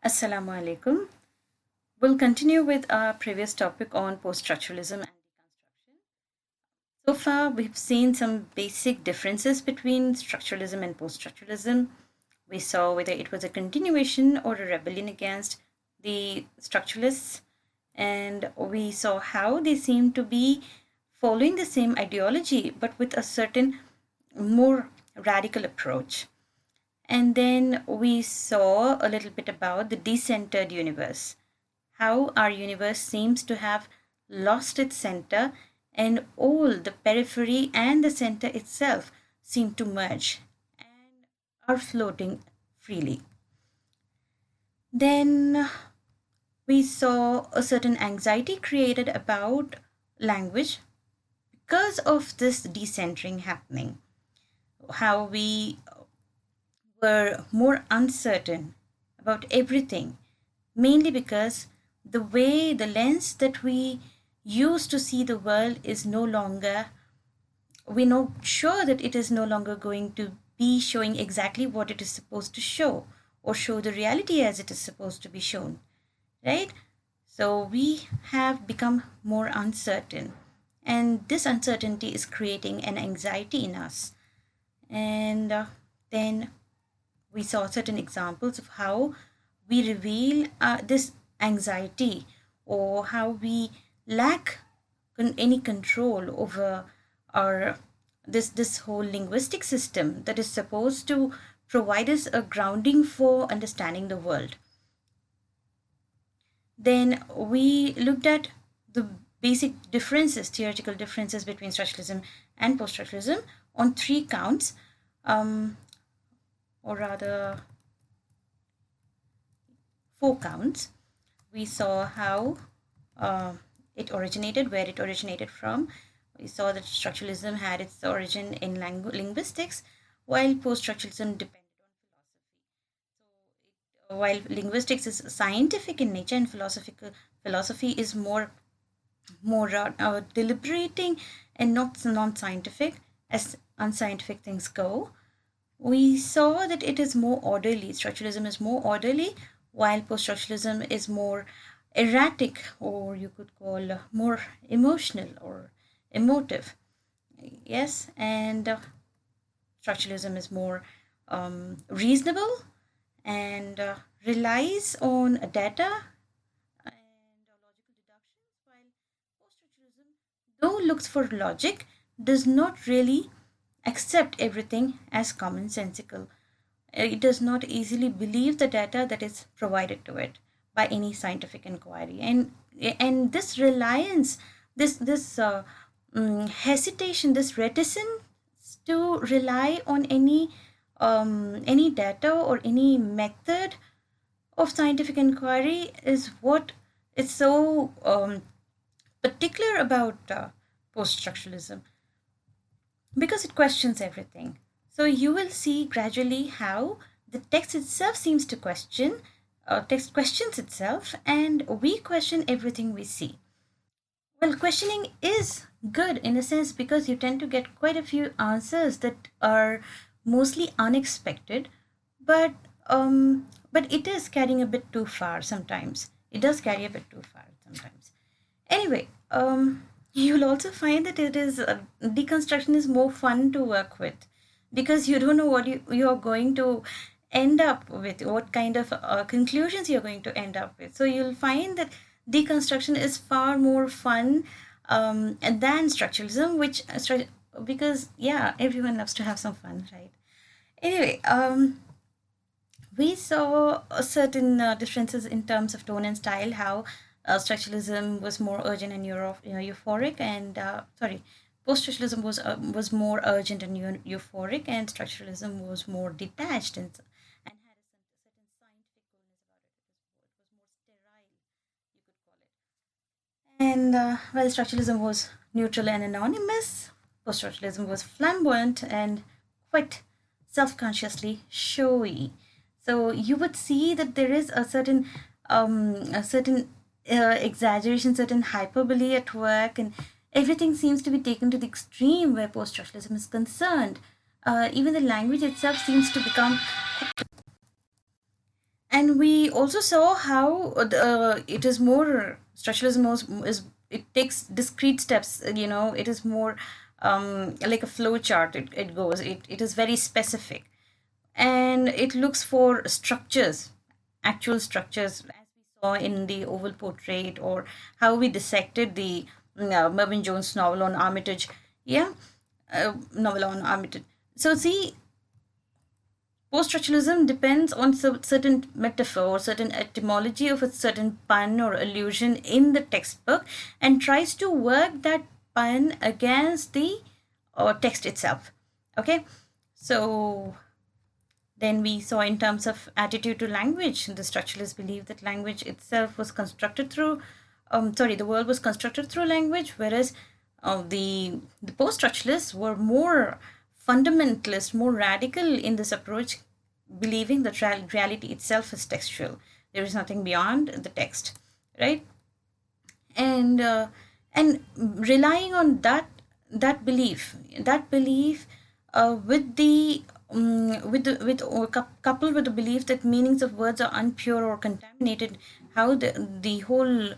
Assalamu alaikum. We'll continue with our previous topic on post-structuralism and deconstruction. So far, we've seen some basic differences between structuralism and post-structuralism. We saw whether it was a continuation or a rebellion against the structuralists, and we saw how they seem to be following the same ideology but with a certain more radical approach. And then we saw a little bit about the decentered universe, how our universe seems to have lost its center, and all the periphery and the center itself seem to merge and are floating freely. Then we saw a certain anxiety created about language because of this decentering happening, how we were more uncertain about everything, mainly because the way, the lens that we use to see the world is no longer, we're not sure that it is no longer going to be showing exactly what it is supposed to show or show the reality as it is supposed to be shown, right? So we have become more uncertain, and this uncertainty is creating an anxiety in us. And then we saw certain examples of how we reveal this anxiety, or how we lack any control over our this whole linguistic system that is supposed to provide us a grounding for understanding the world. Then we looked at the basic differences, theoretical differences between structuralism and post-structuralism on three counts, or rather four counts. We saw how it originated, where it originated from. We saw that structuralism had its origin in linguistics, while post-structuralism depended on philosophy. So, while linguistics is scientific in nature and philosophy is more deliberating and not non-scientific, as unscientific things go. We saw that it is more orderly. Structuralism is more orderly, while post-structuralism is more erratic, or you could call more emotional or emotive. Yes, and structuralism is more reasonable and relies on data and logical deductions, while post-structuralism, though looks for logic, does not really accept everything as commonsensical. It does not easily believe the data that is provided to it by any scientific inquiry, and this reliance, this hesitation, this reticence to rely on any data or any method of scientific inquiry is what is so particular about post-structuralism, because it questions everything. So you will see gradually how the text itself seems to question, text questions itself, and we question everything we see. Well, questioning is good in a sense because you tend to get quite a few answers that are mostly unexpected, but but it is carrying a bit too far sometimes. It does carry a bit too far sometimes. Anyway, you'll also find that it is deconstruction is more fun to work with, because you don't know what you're going to end up with, what kind of conclusions you're going to end up with. So you'll find that deconstruction is far more fun than structuralism, because yeah, everyone loves to have some fun, right? Anyway, we saw certain differences in terms of tone and style, how structuralism was more urgent and euphoric, and post-structuralism was more urgent and euphoric, and structuralism was more detached and had a certain scientific coolness about it. It was more sterile, you could call it. And while structuralism was neutral and anonymous, post-structuralism was flamboyant and quite self-consciously showy. So you would see that there is a certain exaggeration, certain hyperbole at work, and everything seems to be taken to the extreme where post-structuralism is concerned. Even the language itself seems to become And we also saw how it is more structuralism is it takes discrete steps. It is more like a flow chart. It goes. It is very specific, and it looks for structures, actual structures, as we saw in the oval portrait, or how we dissected the Mervyn Jones novel on Armitage. Yeah, novel on Armitage. So see, post-structuralism depends on certain metaphor, certain etymology of a certain pun or allusion in the textbook, and tries to work that pun against the text itself. Okay, so then we saw in terms of attitude to language, the structuralists believe that language itself was constructed through, the world was constructed through language, whereas the post-structuralists were more fundamentalist, more radical in this approach, believing that reality itself is textual. There is nothing beyond the text, right? And and relying on that belief with the coupled with the belief that meanings of words are impure or contaminated, how the whole,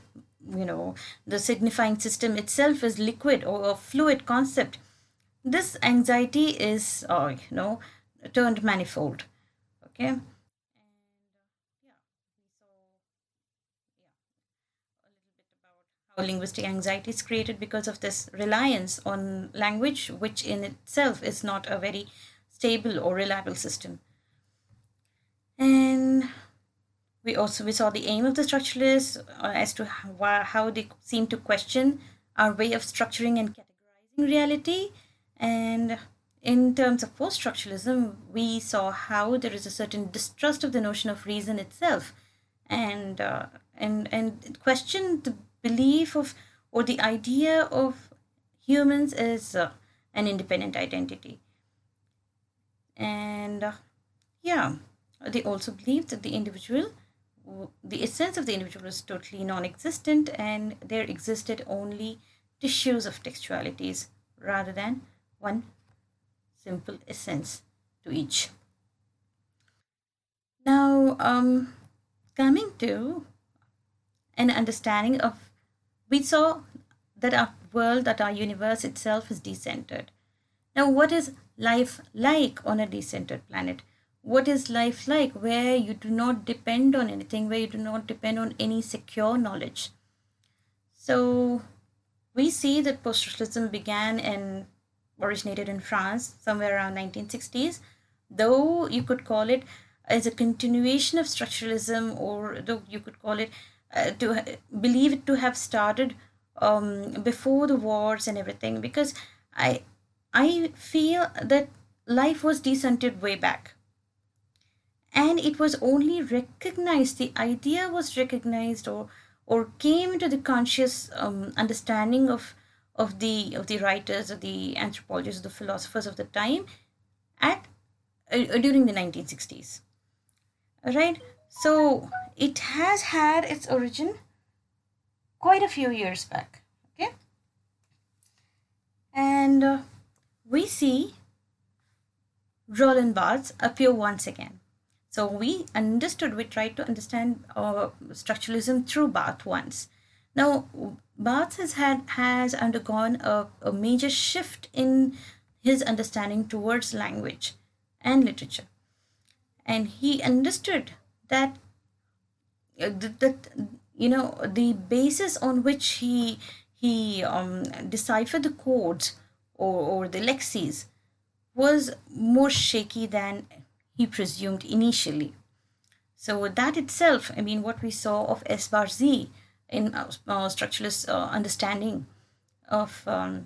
the signifying system itself is liquid or a fluid concept. This anxiety is turned manifold. Okay. And yeah, so yeah, a little bit about how linguistic anxiety is created because of this reliance on language, which in itself is not a very stable or reliable system. And we saw the aim of the structuralists as to how they seem to question our way of structuring and categorizing reality. And in terms of post-structuralism, we saw how there is a certain distrust of the notion of reason itself, and and question the belief of, or the idea of, humans as an independent identity. And yeah, they also believed that the essence of the individual was totally non-existent, and there existed only tissues of textualities rather than one simple essence to each. Now, coming to an understanding of, we saw that our world, that our universe itself is decentered. Now, what is life like on a decentered planet? What is life like where you do not depend on anything, where you do not depend on any secure knowledge? So, we see that post-structuralism began and originated in France somewhere around 1960s, though you could call it as a continuation of structuralism, or though you could call it believe it to have started before the wars and everything, because I I feel that life was decentered way back, and it was only recognized, the idea was recognized, or came into the conscious understanding of the writers, of the anthropologists, the philosophers of the time, at during the 1960s, right? So it has had its origin quite a few years back. Okay. And we see Roland Barthes appear once again. So we tried to understand structuralism through Barthes once. Now, Barthes has undergone a major shift in his understanding towards language and literature, and he understood that the basis on which he deciphered the codes, or the lexes, was more shaky than he presumed initially. So that itself, I mean, what we saw of S bar Z in structuralist understanding of, to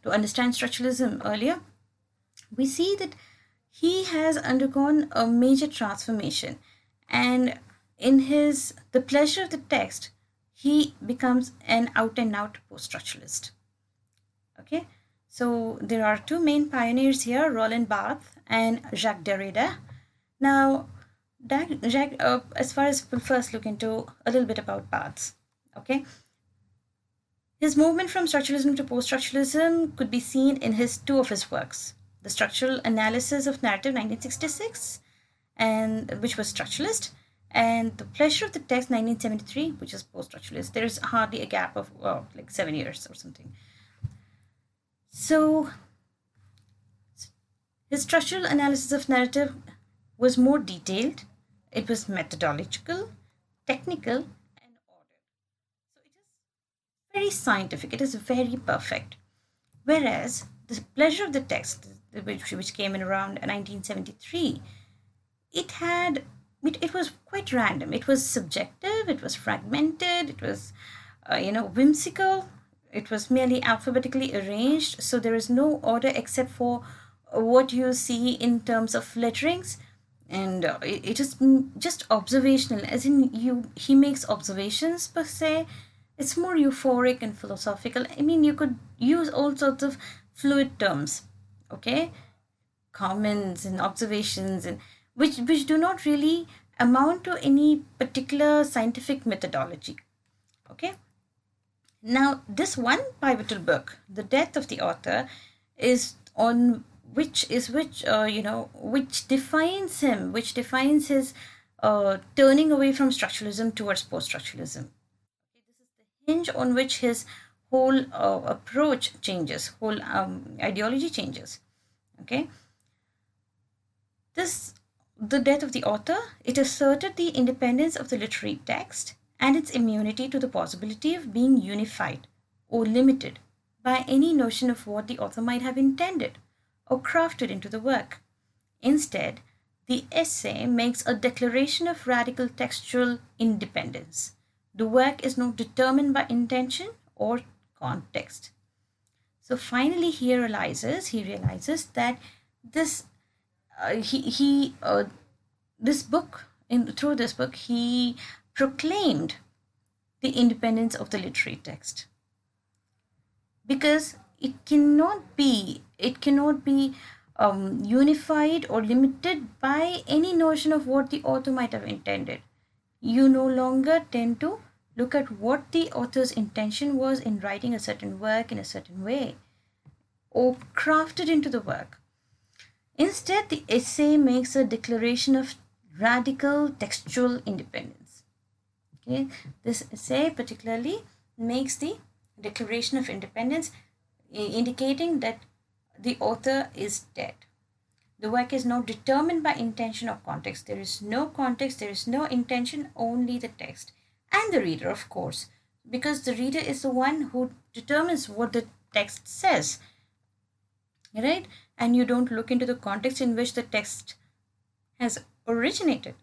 understand structuralism earlier, we see that he has undergone a major transformation. And in his The Pleasure of the Text, he becomes an out and out post-structuralist. Okay, so there are two main pioneers here, Roland Barthes and Jacques Derrida. Now, Jacques, as far as we'll first look into a little bit about Barthes. Okay, his movement from structuralism to post-structuralism could be seen in two of his works: the Structural Analysis of Narrative, 1966, and which was structuralist, and The Pleasure of the Text, 1973, which is post-structuralist. There's hardly a gap of like 7 years or something. So his structural analysis of narrative was more detailed, it was methodological, technical, and ordered. So it is very scientific, it is very perfect. Whereas The Pleasure of the Text, which came in around 1973, it had it was quite random. It was subjective, it was fragmented, it was whimsical, it was merely alphabetically arranged, so there is no order except for what you see in terms of letterings, and it is just observational, as in he makes observations per se. It's more euphoric and philosophical. I mean, you could use all sorts of fluid terms, okay, comments and observations, and which do not really amount to any particular scientific methodology. Okay, now this one pivotal book, The Death of the Author, is on which defines him, which defines his turning away from structuralism towards post-structuralism. Okay, this is the hinge on which his whole approach changes, whole ideology changes. Okay, the Death of the Author, it asserted the independence of the literary text and its immunity to the possibility of being unified or limited by any notion of what the author might have intended or crafted into the work. Instead, the essay makes a declaration of radical textual independence. The work is not determined by intention or context. So finally, he realizes that this this book, through this book, he proclaimed the independence of the literary text, because it cannot be unified or limited by any notion of what the author might have intended. You no longer tend to look at what the author's intention was in writing a certain work in a certain way or crafted into the work. Instead, the essay makes a declaration of radical textual independence. Okay, this essay particularly makes the declaration of independence, indicating that the author is dead. The work is not determined by intention or context. There is no context, there is no intention, only the text. And the reader, of course, because the reader is the one who determines what the text says, right? And you don't look into the context in which the text has originated.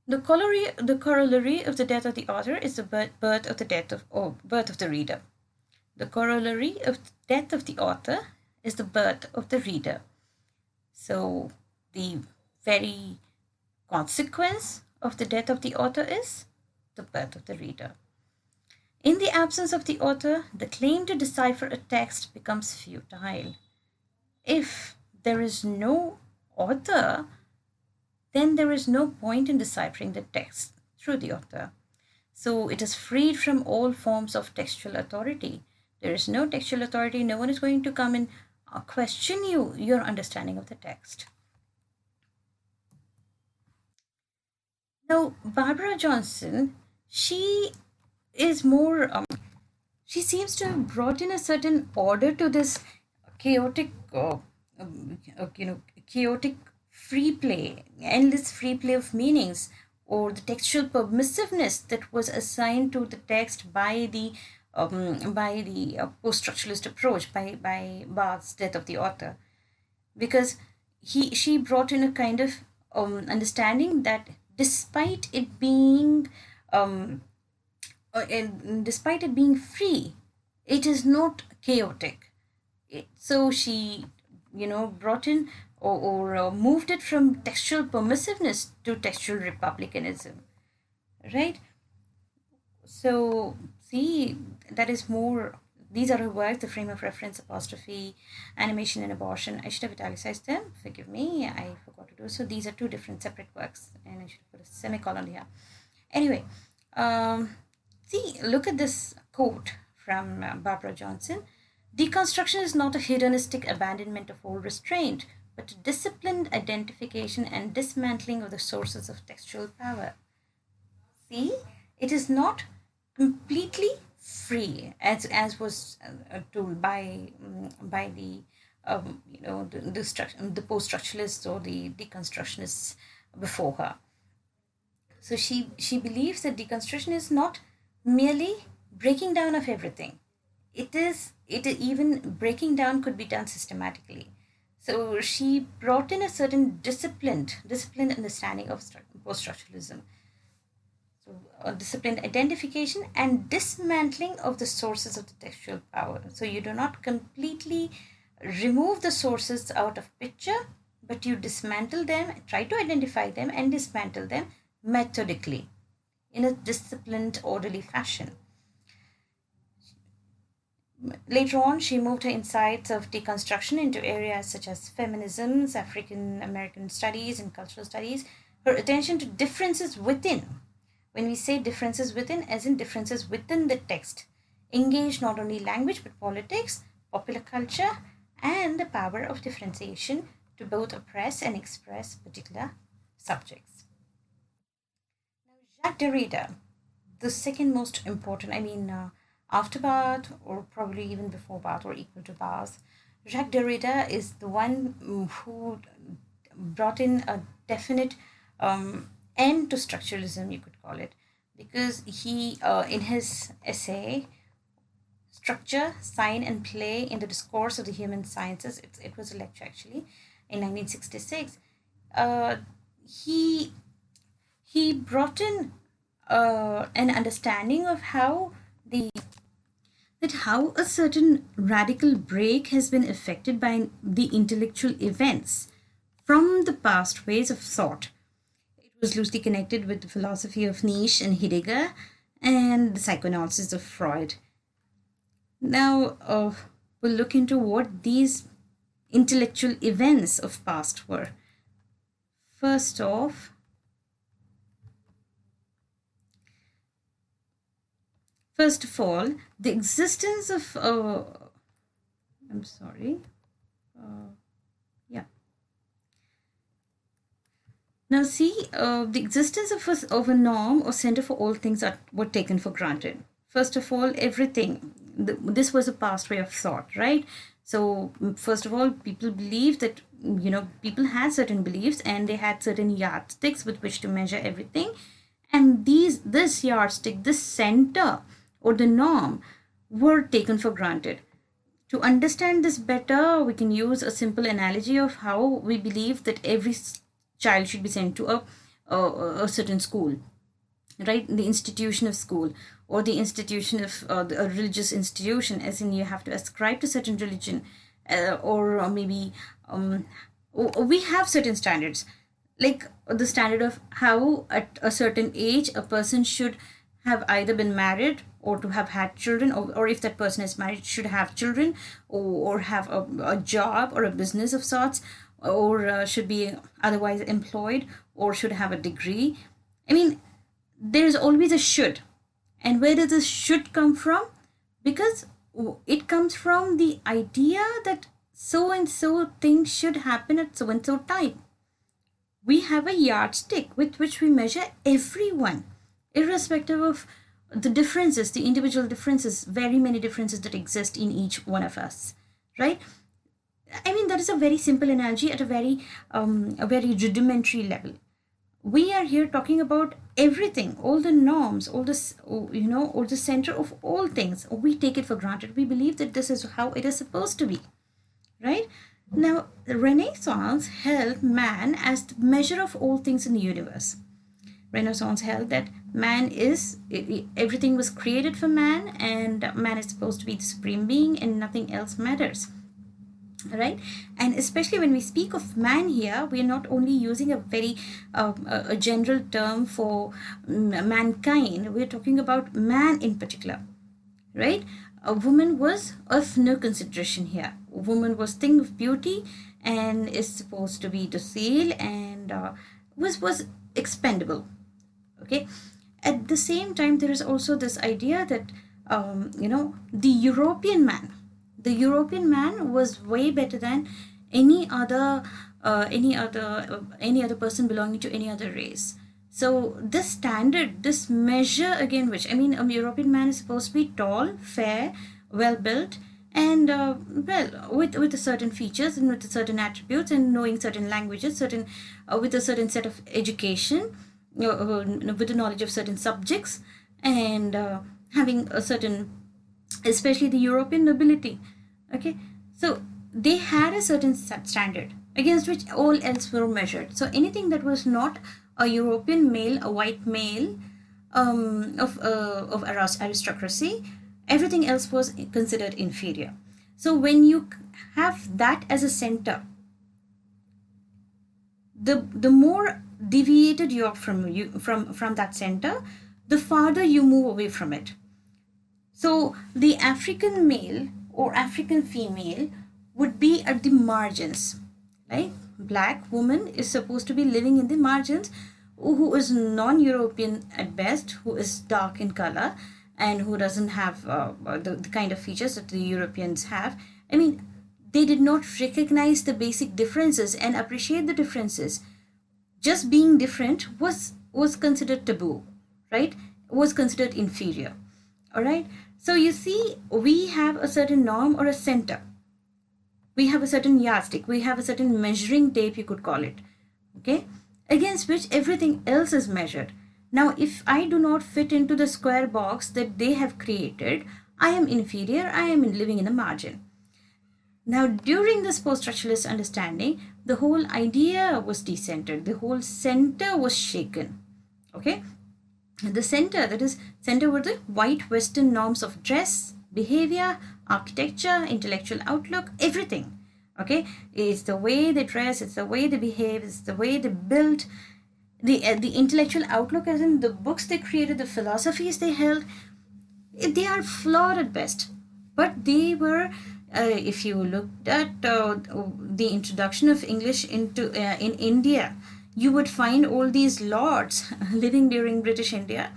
The corollary of the death of the author is the birth of the reader. The corollary of the death of the author is the birth of the reader. So the very consequence of the death of the author is the birth of the reader. In the absence of the author, the claim to decipher a text becomes futile. If there is no author, then there is no point in deciphering the text through the author. So it is freed from all forms of textual authority. There is no textual authority. No one is going to come and question your understanding of the text. Now, Barbara Johnson, she is more, she seems to have brought in a certain order to this chaotic, chaotic free play, endless free play of meanings, or the textual permissiveness that was assigned to the text by the post-structuralist approach, by Barth's Death of the Author, because she brought in a kind of understanding that despite it being free, it is not chaotic. So she brought in or moved it from textual permissiveness to textual republicanism, right? So see, that is more, these are her works: The Frame of Reference, Apostrophe, Animation and Abortion. I should have italicized them, forgive me, I forgot to do so. These are two different separate works, and I should put a semicolon here. Anyway, see, look at this quote from Barbara Johnson. Deconstruction is not a hedonistic abandonment of all restraint, but a disciplined identification and dismantling of the sources of textual power. See, it is not completely free, as was told by the the post-structuralists or the deconstructionists before her. So she believes that deconstruction is not merely breaking down of everything. It even breaking down could be done systematically. So she brought in a certain disciplined understanding of post-structuralism. So disciplined identification and dismantling of the sources of the textual power. So you do not completely remove the sources out of picture, but you dismantle them, try to identify them and dismantle them methodically in a disciplined, orderly fashion. Later on, she moved her insights of deconstruction into areas such as feminisms, African American studies, and cultural studies. Her attention to differences within. When we say differences within, as in differences within the text, engage not only language but politics, popular culture, and the power of differentiation to both oppress and express particular subjects. Now, Jacques Derrida, the second most important, after Barthes, or probably even before Barthes or equal to Barthes, Jacques Derrida is the one who brought in a definite end to structuralism, you could call it, because he, in his essay, Structure, Sign, and Play in the Discourse of the Human Sciences, it was a lecture actually, in 1966, he brought in an understanding of how a certain radical break has been affected by the intellectual events from the past ways of thought. It was loosely connected with the philosophy of Nietzsche and Heidegger and the psychoanalysis of Freud. Now, we'll look into what these intellectual events of past were. First of all, the existence of I'm sorry. Yeah. Now see, the existence of a norm or center for all things were taken for granted. First of all, everything. This was a past way of thought, right? So first of all, people believed that, people had certain beliefs and they had certain yardsticks with which to measure everything. And this yardstick, this center or the norm were taken for granted. To understand this better, we can use a simple analogy of how we believe that every child should be sent to a certain school, right? The institution of school, or the institution of a religious institution, as in you have to ascribe to certain religion, or maybe we have certain standards, like the standard of how at a certain age a person should have either been married or to have had children, or if that person is married, should have children, or have a job or a business of sorts, or should be otherwise employed, or should have a degree. I mean, there is always a should. And where does this should come from? Because it comes from the idea that so and so thing should happen at so and so time. We have a yardstick with which we measure everyone, irrespective of the differences, the individual differences, very many differences that exist in each one of us, right? I mean, that is a very simple analogy at a very rudimentary level. We are here talking about everything, all the norms, all this, or the center of all things. We take it for granted. We believe that this is how it is supposed to be, right? Now, the Renaissance held man as the measure of all things in the universe. Renaissance held that everything was created for man, and man is supposed to be the supreme being and nothing else matters, right? And especially when we speak of man here, we are not only using a very a general term for mankind. We're talking about man in particular, right? A woman was of no consideration here. A woman was thing of beauty and is supposed to be docile and was expendable. Okay. At the same time, there is also this idea that the European man was way better than any other person belonging to any other race. So this standard, this measure again, which I mean, a European man is supposed to be tall, fair, well built, and well, with certain features and with certain attributes, and knowing certain languages, certain with a certain set of education, with the knowledge of certain subjects, and having a certain, especially the European nobility. Okay, so they had a certain standard against which all else were measured. So anything that was not a European male, a white male, of aristocracy, everything else was considered inferior. So when you have that as a center, the more deviated you are from that center, the farther you move away from it. So the African male or African female would be at the margins, right? Black woman is supposed to be living in the margins, who is non-European at best, who is dark in color, and who doesn't have the kind of features that the Europeans have. I mean, they did not recognize the basic differences and appreciate the differences. Just being different was considered taboo, right? Was considered inferior. All right. So you see, we have a certain norm or a center. We have a certain yardstick. We have a certain measuring tape, you could call it. Okay, against which everything else is measured. Now, if I do not fit into the square box that they have created, I am inferior. I am living in the margin. Now, during this post-structuralist understanding, the whole idea was decentered. The whole center was shaken. Okay. The center, that is, center were the white Western norms of dress, behavior, architecture, intellectual outlook, everything. Okay. It's the way they dress, it's the way they behave, it's the way they build, the intellectual outlook, as in the books they created, the philosophies they held. They are flawed at best, but they were, if you looked at the introduction of English into in India, you would find all these lords living during British India.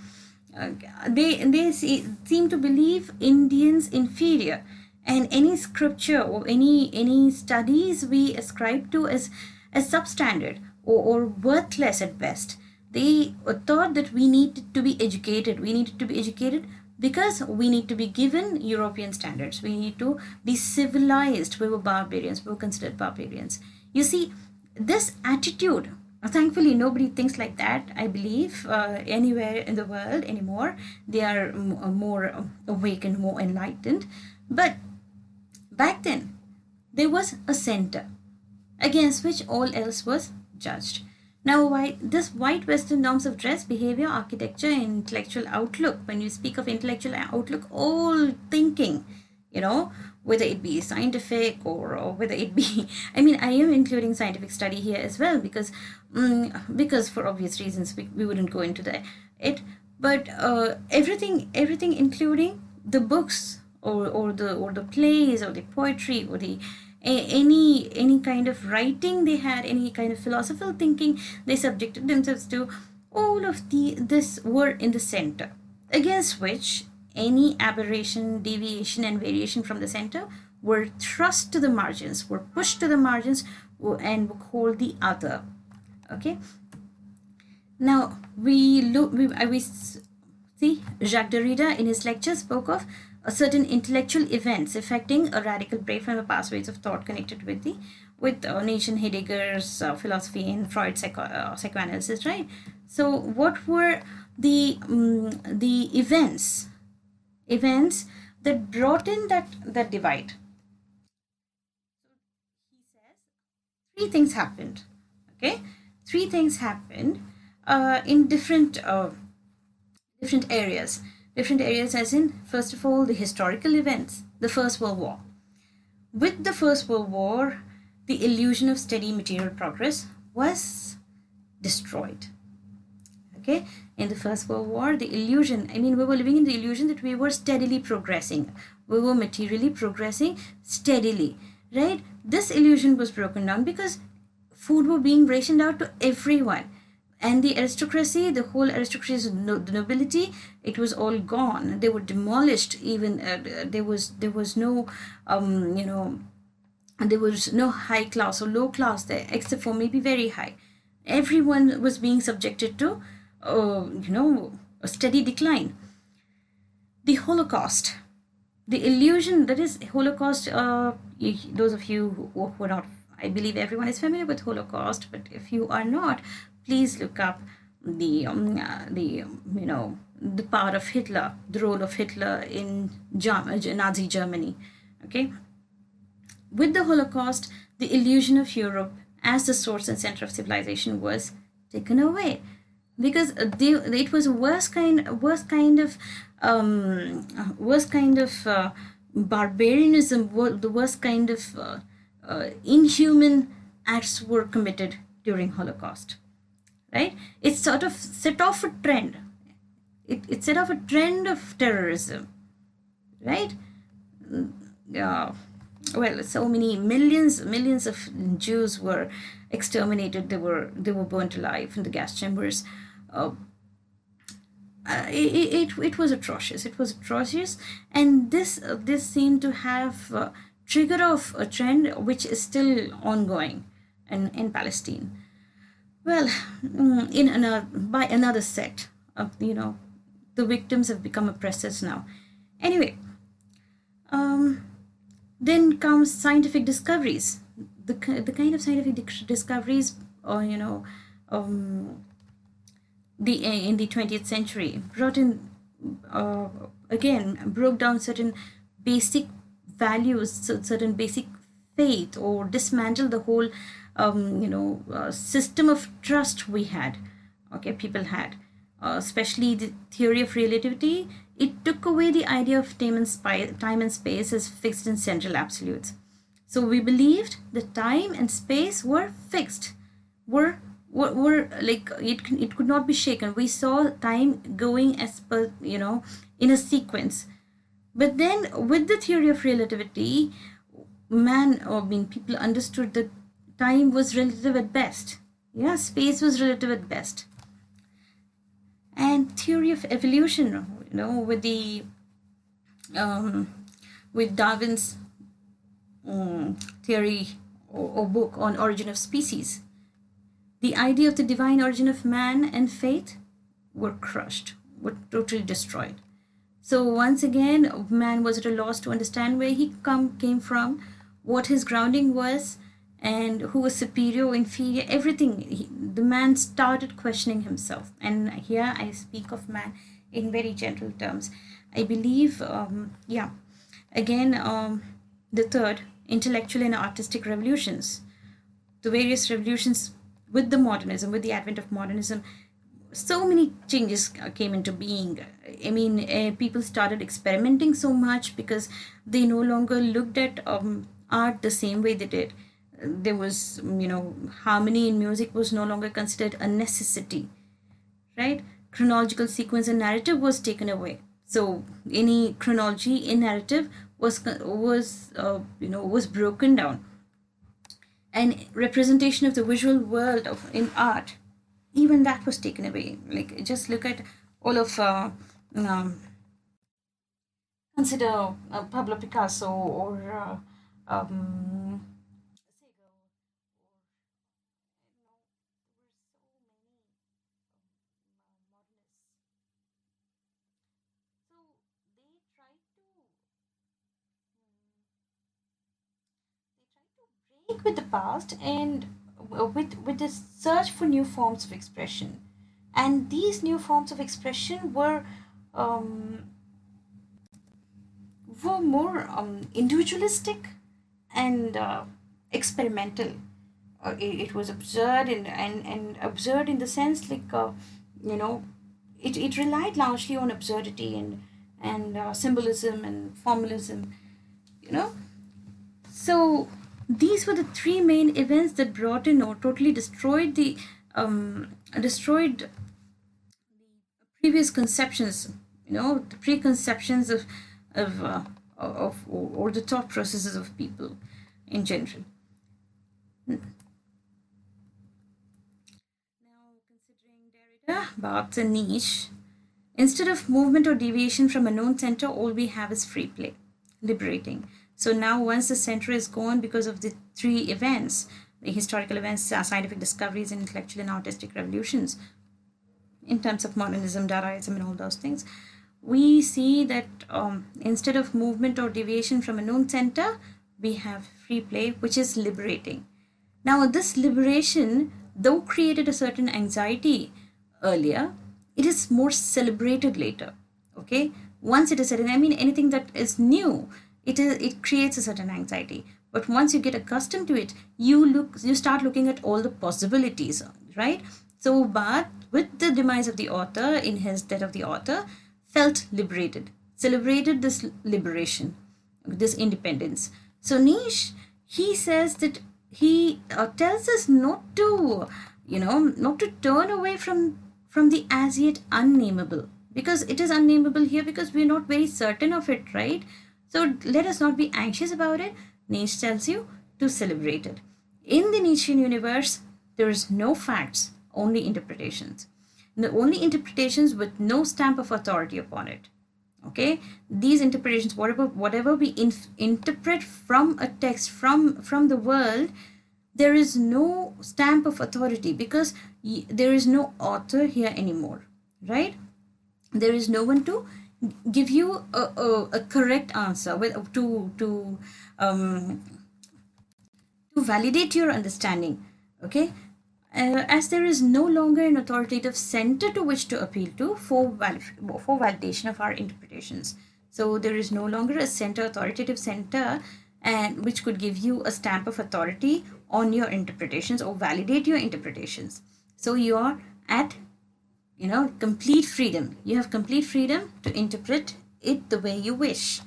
They seem to believe Indians inferior, and any scripture or any studies we ascribe to as substandard or worthless at best. They thought that we needed to be educated. We needed to be educated because we need to be given European standards. We need to be civilized. We were barbarians. We were considered barbarians. You see, this attitude, thankfully, nobody thinks like that, I believe, anywhere in the world anymore. They are more awake and more enlightened. But back then, there was a center against which all else was judged. Now, why this white Western norms of dress, behavior, architecture, and intellectual outlook, when you speak of intellectual outlook, all thinking, whether it be scientific or whether it be, I mean, I am including scientific study here as well because for obvious reasons we wouldn't go into it, but everything including the books or the plays or the poetry or the any kind of writing they had, any kind of philosophical thinking they subjected themselves to, all of this were in the center, against which any aberration, deviation, and variation from the center were thrust to the margins, were pushed to the margins, and were called the other. Okay. Now we see Jacques Derrida in his lecture spoke of a certain intellectual events affecting a radical break from the pathways of thought connected with Nietzsche and Heidegger's philosophy and Freud's psychoanalysis, right? So what were the events that brought in that divide? He says three things happened. Okay, three things happened in different areas. Different areas, as in, first of all, the historical events, the First World War. With the First World War, the illusion of steady material progress was destroyed. Okay, in the First World War, the illusion, I mean, we were living in the illusion that we were steadily progressing. We were materially progressing steadily, right? This illusion was broken down because food were being rationed out to everyone. And the aristocracy, the whole aristocracy, the nobility, it was all gone. They were demolished. Even there was no, and there was no high class or low class there, except for maybe very high. Everyone was being subjected to, a steady decline. The Holocaust, the illusion that is Holocaust. Those of you who are not, I believe everyone is familiar with Holocaust, but if you are not, please look up the part of Hitler, the role of Hitler in Nazi Germany. Okay, with the Holocaust, the illusion of Europe as the source and center of civilization was taken away, because it was worst kind of barbarianism, the worst kind of inhuman acts were committed during Holocaust, right? It sort of set off a trend. It set off a trend of terrorism, right? Yeah. Well, so many millions of Jews were exterminated. They were burnt alive in the gas chambers. Uh, it was atrocious. It was atrocious, and this seemed to have triggered off a trend which is still ongoing in Palestine. Well, by another set of, the victims have become oppressors now. Anyway, then comes scientific discoveries. The kind of scientific discoveries, or in the 20th century brought in, again, broke down certain basic values, certain basic faith, or dismantled the whole system of trust we had, okay, people had, especially the theory of relativity. It took away the idea of time and space as fixed and central absolutes. So we believed that time and space were fixed, were like, it could not be shaken. We saw time going as per, in a sequence. But then with the theory of relativity, people understood that time was relative at best. Yeah, space was relative at best. And theory of evolution, with the with Darwin's theory, or book on origin of species, the idea of the divine origin of man and faith were crushed, were totally destroyed. So once again, man was at a loss to understand where he came from, what his grounding was, and who was superior, inferior, everything. The man started questioning himself. And here I speak of man in very general terms. I believe, again, the third, intellectual and artistic revolutions. The various revolutions with the advent of modernism, so many changes came into being. I mean, people started experimenting so much because they no longer looked at art the same way they did. There was, harmony in music was no longer considered a necessity, right? Chronological sequence and narrative was taken away. So any chronology in narrative was broken down, and representation of the visual world in art, even that was taken away. Like, just look at all of consider Pablo Picasso, or break with the past, and with this search for new forms of expression. And these new forms of expression um, were more individualistic and experimental. It was absurd, and absurd in the sense, like, you know it relied largely on absurdity and symbolism and formalism, you know so these were the three main events that brought in, or totally destroyed previous conceptions, the preconceptions of or the thought processes of people in general. Now, considering Derrida, Barthes, and Nietzsche, instead of movement or deviation from a known center, all we have is free play, liberating. So now once the center is gone because of the three events, the historical events, scientific discoveries, and intellectual and artistic revolutions, in terms of modernism, Dadaism, and all those things, we see that instead of movement or deviation from a known center, we have free play, which is liberating. Now, this liberation, though created a certain anxiety earlier, it is more celebrated later. Okay, once it is certain, I mean, anything that is new, it creates a certain anxiety. But once you get accustomed to it, you start looking at all the possibilities, right? So, but with the demise of the author, in his death of the author, felt liberated, celebrated this liberation, this independence. So Nietzsche, he says that he tells us not to, not to turn away from the as yet unnameable, because it is unnameable here because we're not very certain of it, right? So let us not be anxious about it. Nietzsche tells you to celebrate it. In the Nietzschean universe, there is no facts, only interpretations. The only interpretations with no stamp of authority upon it. Okay, these interpretations, whatever we interpret from a text, from the world, there is no stamp of authority, because there is no author here anymore, right? There is no one to give you a correct answer to validate your understanding. Okay, as there is no longer an authoritative center to which to appeal to for validation of our interpretations. So there is no longer a authoritative center, and which could give you a stamp of authority on your interpretations or validate your interpretations. So you are at complete freedom. You have complete freedom to interpret it the way you wish.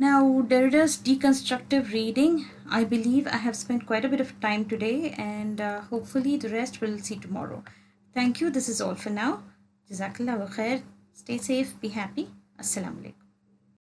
Now, Derrida's deconstructive reading, I believe I have spent quite a bit of time today, and hopefully the rest we'll see tomorrow. Thank you. This is all for now. Jazakallahu khair. Stay safe. Be happy. Assalamu alaikum.